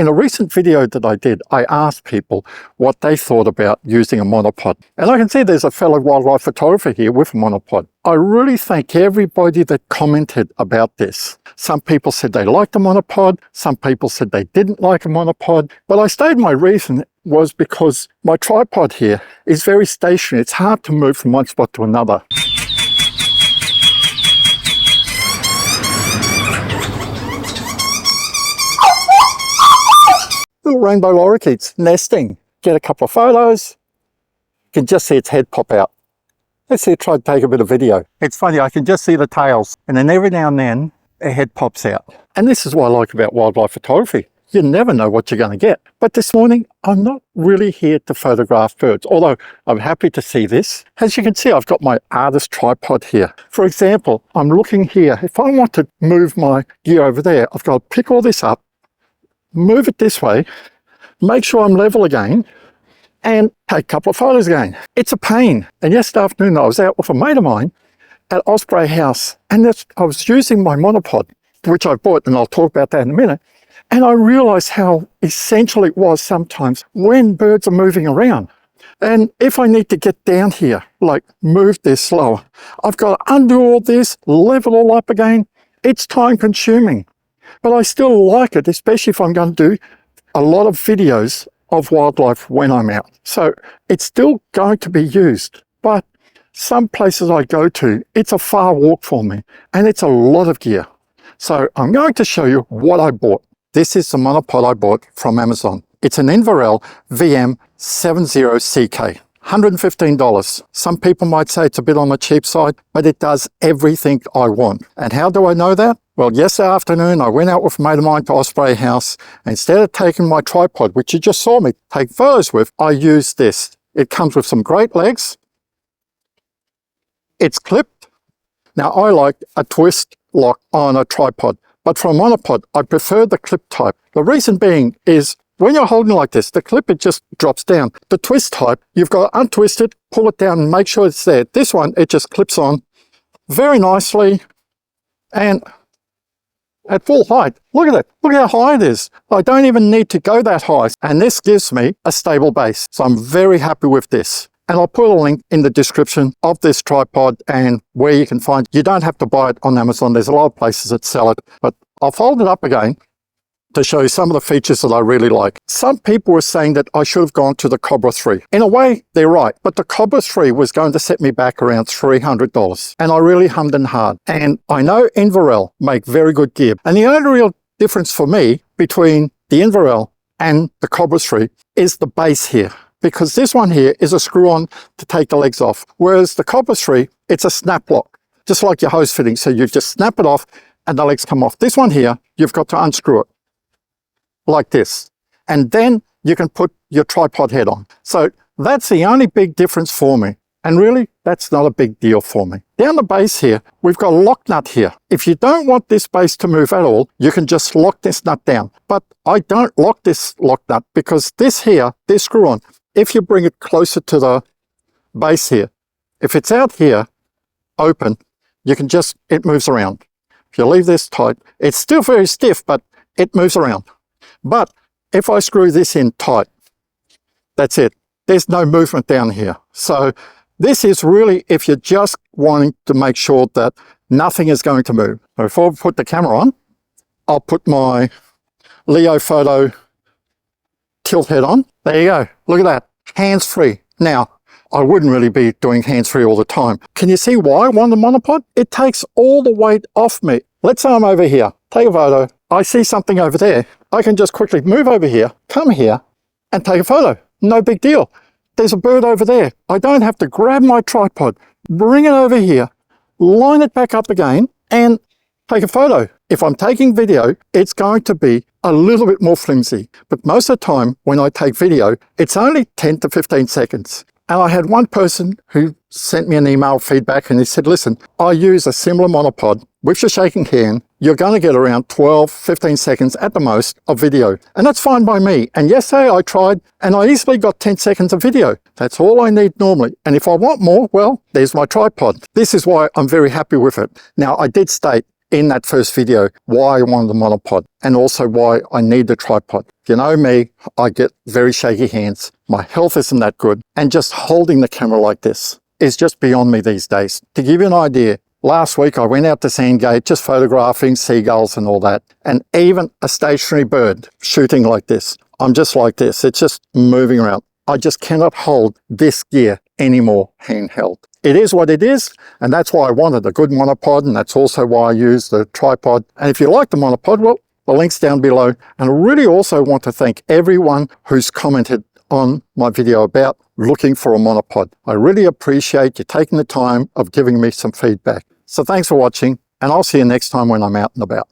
In a recent video that I did, I asked people what they thought about using a monopod. And I can see there's a fellow wildlife photographer here with a monopod. I really thank everybody that commented about this. Some people said they liked a monopod, some people said they didn't like a monopod, but I stated my reason was because my tripod here is very stationary. It's hard to move from one spot to another. Little rainbow lorikeets nesting. Get a couple of photos. You can just see its head pop out. Let's see it try to take a bit of video. It's funny, I can just see the tails, and then every now and then a head pops out. And this is what I like about wildlife photography. You never know what you're going to get. But this morning, I'm not really here to photograph birds, although I'm happy to see this. As you can see, I've got my artist tripod here. For example, I'm looking here. If I want to move my gear over there, I've got to pick all this up, move it this way, make sure I'm level again, and take a couple of photos again. It's a pain. And yesterday afternoon, I was out with a mate of mine at Osprey House, and I was using my monopod, which I bought, and I'll talk about that in a minute. And I realized how essential it was sometimes when birds are moving around. And if I need to get down here, like move this slower, I've got to undo all this, level all up again. It's time consuming, but I still like it, especially if I'm going to do a lot of videos of wildlife when I'm out. So it's still going to be used, but some places I go to, it's a far walk for me, and it's a lot of gear. So I'm going to show you what I bought. This is the monopod I bought from Amazon. It's an INNOREL VM70CK, $115. Some people might say it's a bit on the cheap side, but it does everything I want. And how do I know that? Well, yesterday afternoon, I went out with a mate of mine to Osprey House. Instead of taking my tripod, which you just saw me take photos with, I used this. It comes with some great legs. It's clipped. Now, I like a twist lock on a tripod, but for a monopod, I prefer the clip type. The reason being is when you're holding like this, the clip, it just drops down. The twist type, you've got to untwist it, pull it down, and make sure it's there. This one, it just clips on very nicely, and at full height. Look at it. Look how high it is. I don't even need to go that high. And this gives me a stable base. So I'm very happy with this. And I'll put a link in the description of this tripod and where you can find it. You don't have to buy it on Amazon. There's a lot of places that sell it. But I'll fold it up again to show you some of the features that I really like. Some people were saying that I should have gone to the Cobra 3. In a way, they're right. But the Cobra 3 was going to set me back around $300. And I really hummed and hard. And I know INNOREL make very good gear. And the only real difference for me between the INNOREL and the Cobra 3 is the base here. Because this one here is a screw-on to take the legs off. Whereas the Cobra 3, it's a snap lock, just like your hose fitting. So you just snap it off and the legs come off. This one here, you've got to unscrew it like this. And then you can put your tripod head on. So that's the only big difference for me. And really, that's not a big deal for me. Down the base here, we've got a lock nut here. If you don't want this base to move at all, you can just lock this nut down. But I don't lock this lock nut because this here, this screw on, if you bring it closer to the base here, if it's out here, open, you can just, it moves around. If you leave this tight, it's still very stiff, but it moves around. But if I screw this in tight, that's it. There's no movement down here. So this is really if you're just wanting to make sure that nothing is going to move. So before I put the camera on, I'll put my Leo Photo tilt head on. There you go. Look at that. Hands-free. Now, I wouldn't really be doing hands-free all the time. Can you see why I want a monopod? It takes all the weight off me. Let's say I'm over here. Take a photo. I see something over there. I can just quickly move over here, come here, and take a photo. No big deal. There's a bird over there. I don't have to grab my tripod, bring it over here, line it back up again, and take a photo. If I'm taking video, it's going to be a little bit more flimsy. But most of the time, when I take video, it's only 10 to 15 seconds. And I had one person who sent me an email feedback and he said, listen, I use a similar monopod with your shaking hand. You're going to get around 12, 15 seconds at the most of video. And that's fine by me. And yesterday I tried and I easily got 10 seconds of video. That's all I need normally. And if I want more, well, there's my tripod. This is why I'm very happy with it. Now, I did state in that first video why I wanted the monopod and also why I need the tripod. You know me, I get very shaky hands. My health isn't that good. And just holding the camera like this is just beyond me these days. To give you an idea, last week I went out to Sandgate just photographing seagulls and all that. And even a stationary bird shooting like this. I'm just like this. It's just moving around. I just cannot hold this gear anymore handheld. It is what it is, and that's why I wanted a good monopod, and that's also why I use the tripod. And if you like the monopod, well, the link's down below. And I really also want to thank everyone who's commented on my video about looking for a monopod. I really appreciate you taking the time of giving me some feedback. So thanks for watching, and I'll see you next time when I'm out and about.